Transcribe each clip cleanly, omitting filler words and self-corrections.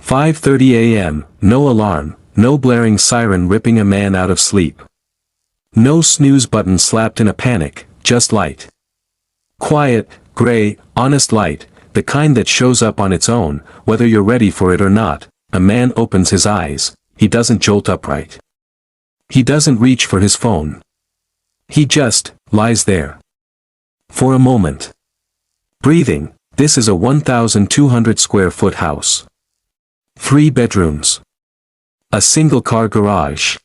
5:30 a.m., no alarm, no blaring siren ripping a man out of sleep. No snooze button slapped in a panic, just light. Quiet, gray, honest light, the kind that shows up on its own, whether you're ready for it or not. A man opens his eyes, he doesn't jolt upright. He doesn't reach for his phone. He just lies there. For a moment. Breathing. This is a 1,200 square foot house. 3 bedrooms. A single car garage.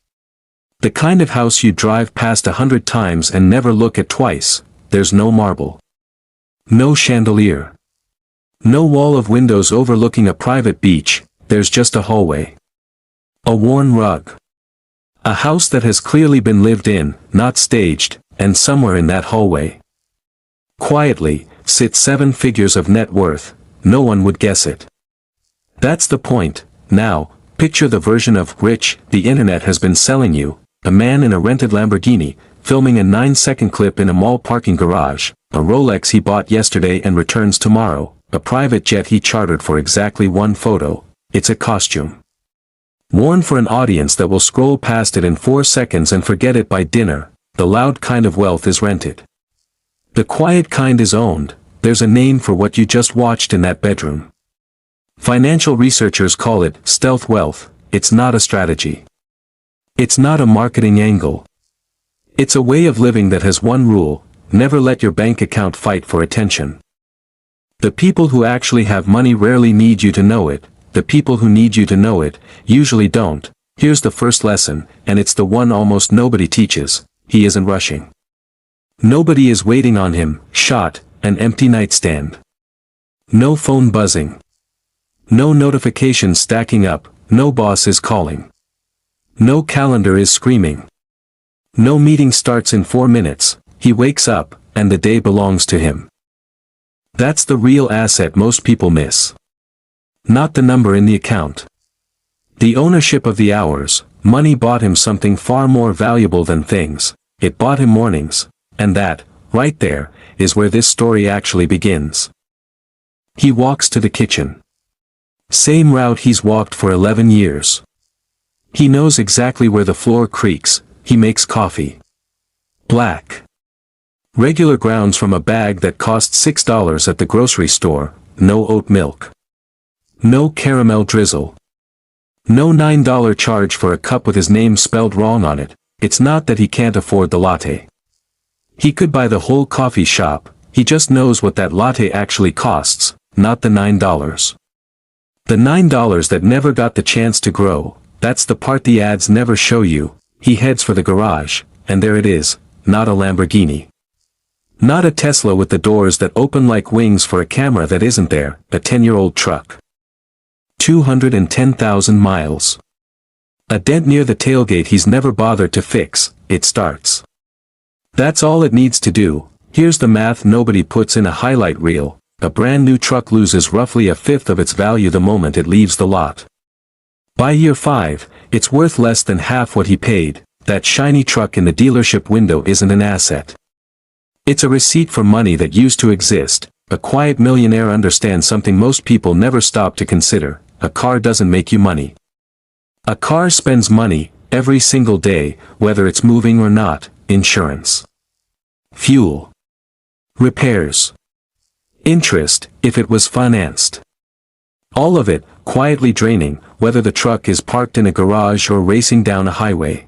The kind of house you drive past 100 times and never look at twice. There's no marble. No chandelier. No wall of windows overlooking a private beach, there's just a hallway. A worn rug. A house that has clearly been lived in, not staged, and somewhere in that hallway. Quietly, sit 7 figures of net worth, no one would guess it. That's the point. Now, picture the version of rich the internet has been selling you, a man in a rented Lamborghini, filming a 9-second clip in a mall parking garage, a Rolex he bought yesterday and returns tomorrow, a private jet he chartered for exactly 1 photo. It's a costume. Worn for an audience that will scroll past it in 4 seconds and forget it by dinner. The loud kind of wealth is rented. The quiet kind is owned. There's a name for what you just watched in that bedroom. Financial researchers call it stealth wealth. It's not a strategy. It's not a marketing angle. It's a way of living that has one rule: never let your bank account fight for attention. The people who actually have money rarely need you to know it. The people who need you to know it usually don't. Here's the first lesson, and it's the one almost nobody teaches: he isn't rushing. Nobody is waiting on him. Shot, an empty nightstand. No phone buzzing. No notifications stacking up. No boss is calling. No calendar is screaming. No meeting starts in 4 minutes. He wakes up, and the day belongs to him. That's the real asset most people miss. Not the number in the account. The ownership of the hours. Money bought him something far more valuable than things. It bought him mornings. And that, right there, is where this story actually begins. He walks to the kitchen. Same route he's walked for 11 years. He knows exactly where the floor creaks. He makes coffee. Black. Regular grounds from a bag that cost $6 at the grocery store. No oat milk. No caramel drizzle. No $9 charge for a cup with his name spelled wrong on it. It's not that he can't afford the latte. He could buy the whole coffee shop. He just knows what that latte actually costs, not the $9. The $9 that never got the chance to grow. That's the part the ads never show you. He heads for the garage, and there it is, not a Lamborghini. Not a Tesla with the doors that open like wings for a camera that isn't there, a 10-year-old truck. 210,000 miles. A dent near the tailgate he's never bothered to fix. It starts. That's all it needs to do. Here's the math nobody puts in a highlight reel. A brand new truck loses roughly 1/5 of its value the moment it leaves the lot. By year 5, it's worth less than half what he paid. That shiny truck in the dealership window isn't an asset. It's a receipt for money that used to exist. A quiet millionaire understands something most people never stop to consider: a car doesn't make you money. A car spends money, every single day, whether it's moving or not. Insurance. Fuel. Repairs. Interest, if it was financed. All of it, quietly draining, whether the truck is parked in a garage or racing down a highway.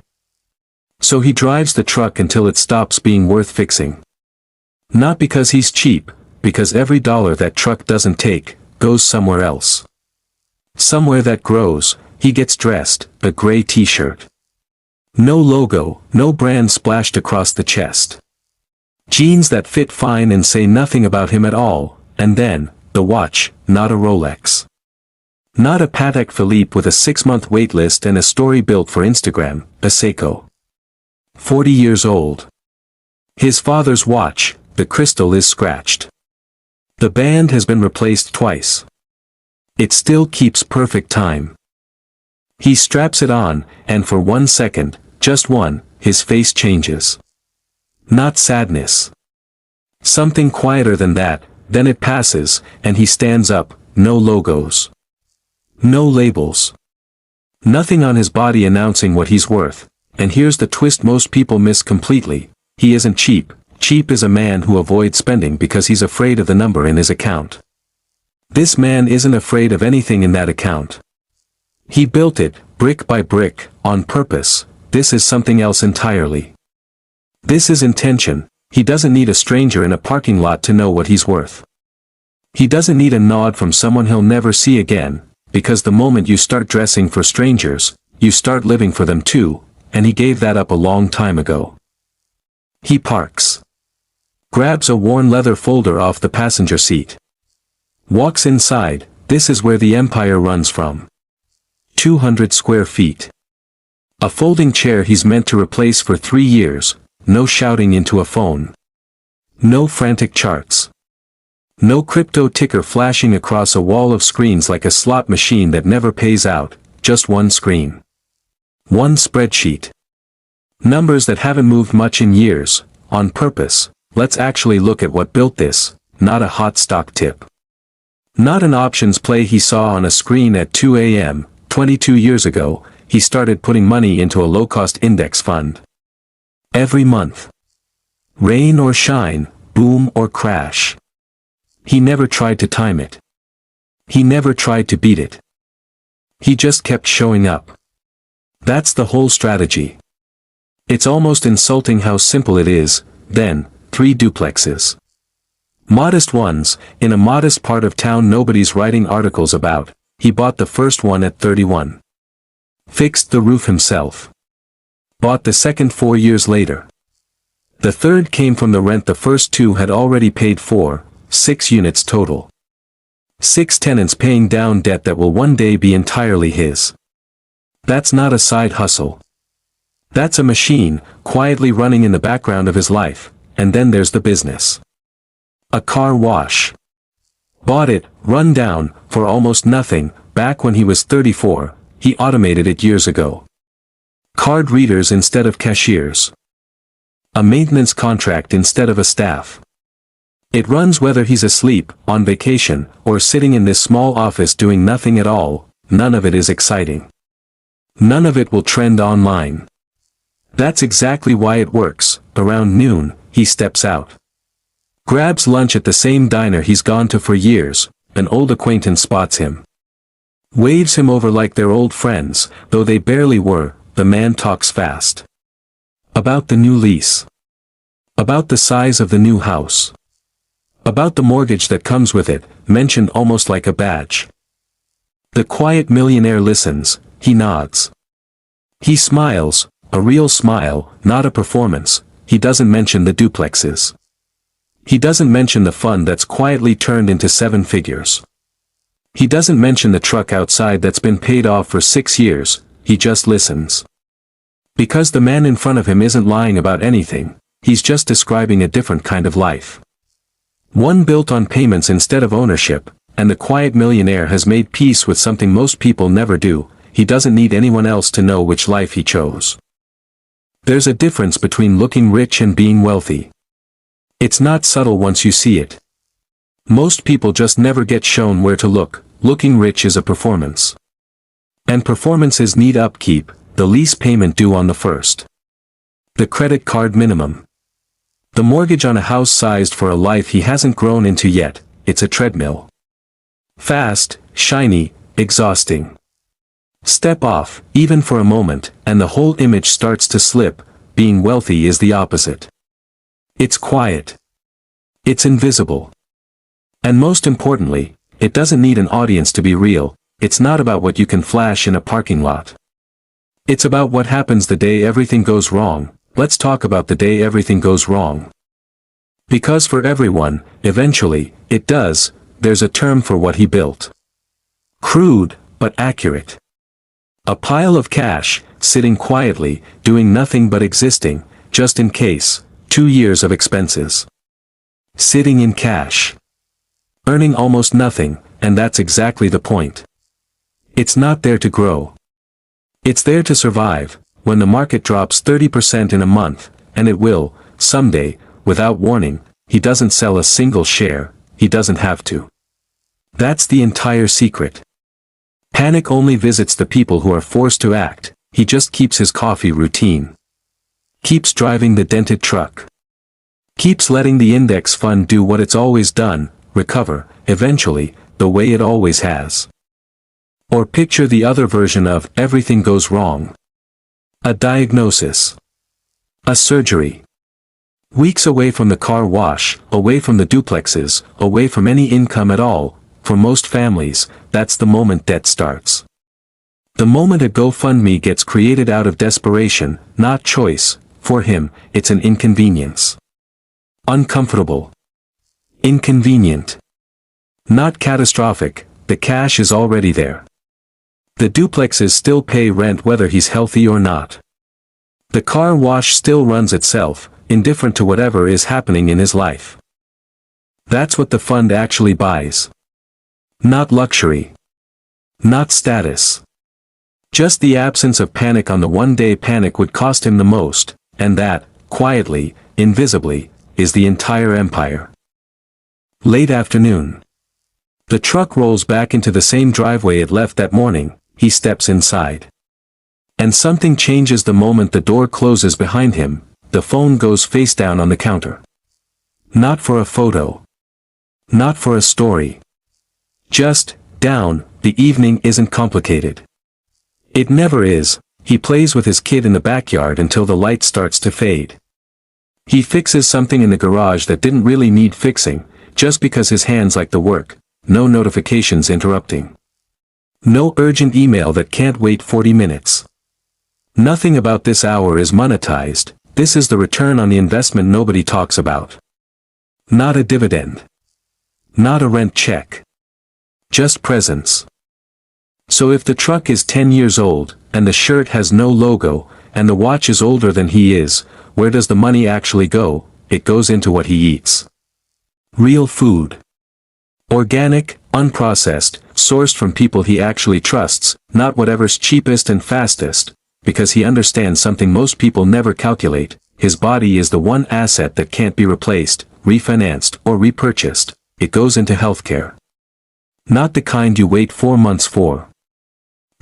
So he drives the truck until it stops being worth fixing. Not because he's cheap, because every dollar that truck doesn't take, goes somewhere else. Somewhere that grows. He gets dressed, a gray t-shirt. No logo, no brand splashed across the chest. Jeans that fit fine and say nothing about him at all, and then, the watch, not a Rolex. Not a Patek Philippe with a 6-month waitlist and a story built for Instagram, a Seiko. 40 years old. His father's watch, the crystal is scratched. The band has been replaced twice. It still keeps perfect time. He straps it on, and for 1 second, just one, his face changes. Not sadness. Something quieter than that, then it passes, and he stands up. No logos. No labels. Nothing on his body announcing what he's worth. And here's the twist most people miss completely. He isn't cheap. Cheap is a man who avoids spending because he's afraid of the number in his account. This man isn't afraid of anything in that account. He built it, brick by brick, on purpose. This is something else entirely. This is intention. He doesn't need a stranger in a parking lot to know what he's worth. He doesn't need a nod from someone he'll never see again, because the moment you start dressing for strangers, you start living for them too, and he gave that up a long time ago. He parks. Grabs a worn leather folder off the passenger seat. Walks inside. This is where the empire runs from. 200 square feet. A folding chair he's meant to replace for 3 years. No shouting into a phone. No frantic charts. No crypto ticker flashing across a wall of screens like a slot machine that never pays out, just one screen. One spreadsheet. Numbers that haven't moved much in years, on purpose. Let's actually look at what built this, not a hot stock tip. Not an options play he saw on a screen at 2 a.m., 22 years ago, he started putting money into a low-cost index fund. Every month. Rain or shine, boom or crash. He never tried to time it. He never tried to beat it. He just kept showing up. That's the whole strategy. It's almost insulting how simple it is. Then, 3 duplexes. Modest ones, in a modest part of town nobody's writing articles about. He bought the first one at 31. Fixed the roof himself. Bought the second 4 years later. The third came from the rent the first 2 had already paid for, 6 units total. 6 tenants paying down debt that will one day be entirely his. That's not a side hustle. That's a machine, quietly running in the background of his life, and then there's the business. A car wash. Bought it, run down, for almost nothing, back when he was 34, he automated it years ago. Card readers instead of cashiers. A maintenance contract instead of a staff. It runs whether he's asleep, on vacation, or sitting in this small office doing nothing at all. None of it is exciting. None of it will trend online. That's exactly why it works. Around noon, he steps out. Grabs lunch at the same diner he's gone to for years. An old acquaintance spots him. Waves him over like they're old friends, though they barely were. The man talks fast. About the new lease. About the size of the new house. About the mortgage that comes with it, mentioned almost like a badge. The quiet millionaire listens, he nods. He smiles, a real smile, not a performance. He doesn't mention the duplexes. He doesn't mention the fund that's quietly turned into 7 figures. He doesn't mention the truck outside that's been paid off for 6 years, he just listens. Because the man in front of him isn't lying about anything, he's just describing a different kind of life. One built on payments instead of ownership, and the quiet millionaire has made peace with something most people never do. He doesn't need anyone else to know which life he chose. There's a difference between looking rich and being wealthy. It's not subtle once you see it. Most people just never get shown where to look. Looking rich is a performance. And performances need upkeep, the lease payment due on the first. The credit card minimum. The mortgage on a house sized for a life he hasn't grown into yet. It's a treadmill. Fast, shiny, exhausting. Step off, even for a moment, and the whole image starts to slip. Being wealthy is the opposite. It's quiet. It's invisible. And most importantly, it doesn't need an audience to be real. It's not about what you can flash in a parking lot. It's about what happens the day everything goes wrong. Let's talk about the day everything goes wrong. Because for everyone, eventually, it does. There's a term for what he built. Crude, but accurate. A pile of cash, sitting quietly, doing nothing but existing, just in case. 2 years of expenses. Sitting in cash. Earning almost nothing, and that's exactly the point. It's not there to grow. It's there to survive. When the market drops 30% in a month, and it will, someday, without warning, he doesn't sell a single share. He doesn't have to. That's the entire secret. Panic only visits the people who are forced to act. He just keeps his coffee routine. Keeps driving the dented truck. Keeps letting the index fund do what it's always done, recover, eventually, the way it always has. Or picture the other version of everything goes wrong. A diagnosis. A surgery. Weeks away from the car wash, away from the duplexes, away from any income at all. For most families, that's the moment debt starts. The moment a GoFundMe gets created out of desperation, not choice. For him, it's an inconvenience. Uncomfortable. Inconvenient. Not catastrophic, the cash is already there. The duplexes still pay rent whether he's healthy or not. The car wash still runs itself, indifferent to whatever is happening in his life. That's what the fund actually buys. Not luxury. Not status. Just the absence of panic on the one day panic would cost him the most, and that, quietly, invisibly, is the entire empire. Late afternoon. The truck rolls back into the same driveway it left that morning. He steps inside. And something changes the moment the door closes behind him. The phone goes face down on the counter. Not for a photo. Not for a story. Just, down. The evening isn't complicated. It never is. He plays with his kid in the backyard until the light starts to fade. He fixes something in the garage that didn't really need fixing, just because his hands like the work. No notifications interrupting. No urgent email that can't wait 40 minutes. Nothing about this hour is monetized. This is the return on the investment nobody talks about. Not a dividend. Not a rent check. Just presence. So if the truck is 10 years old, and the shirt has no logo, and the watch is older than he is, where does the money actually go? It goes into what he eats. Real food. Organic, unprocessed, sourced from people he actually trusts, not whatever's cheapest and fastest, because he understands something most people never calculate. His body is the one asset that can't be replaced, refinanced, or repurchased. It goes into healthcare. Not the kind you wait 4 months for.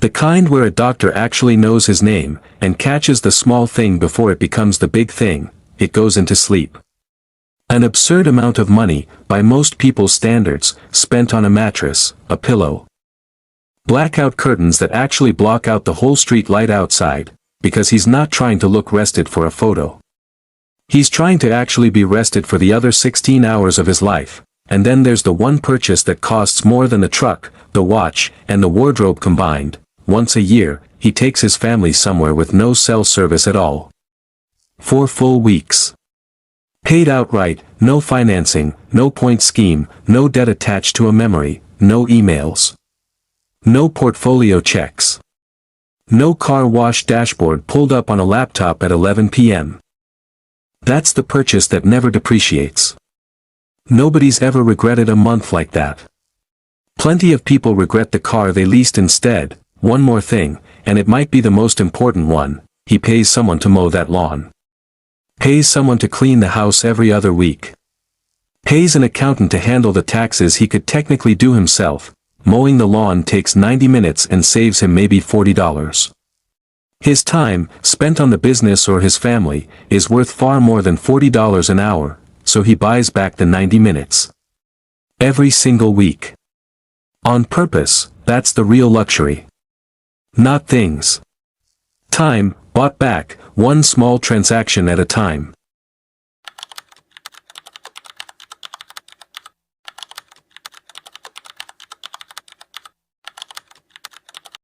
The kind where a doctor actually knows his name, and catches the small thing before it becomes the big thing. It goes into sleep. An absurd amount of money, by most people's standards, spent on a mattress, a pillow. Blackout curtains that actually block out the whole street light outside, because he's not trying to look rested for a photo. He's trying to actually be rested for the other 16 hours of his life. And then there's the one purchase that costs more than the truck, the watch, and the wardrobe combined. Once a year, he takes his family somewhere with no cell service at all. 4 full weeks. Paid outright, no financing, no point scheme, no debt attached to a memory, no emails. No portfolio checks. No car wash dashboard pulled up on a laptop at 11 p.m. That's the purchase that never depreciates. Nobody's ever regretted a month like that. Plenty of people regret the car they leased instead. One more thing, and it might be the most important one, he pays someone to mow that lawn. Pays someone to clean the house every other week. Pays an accountant to handle the taxes he could technically do himself. Mowing the lawn takes 90 minutes and saves him maybe $40. His time, spent on the business or his family, is worth far more than $40 an hour, so he buys back the 90 minutes. Every single week. On purpose, that's the real luxury. Not things. Time, bought back, one small transaction at a time.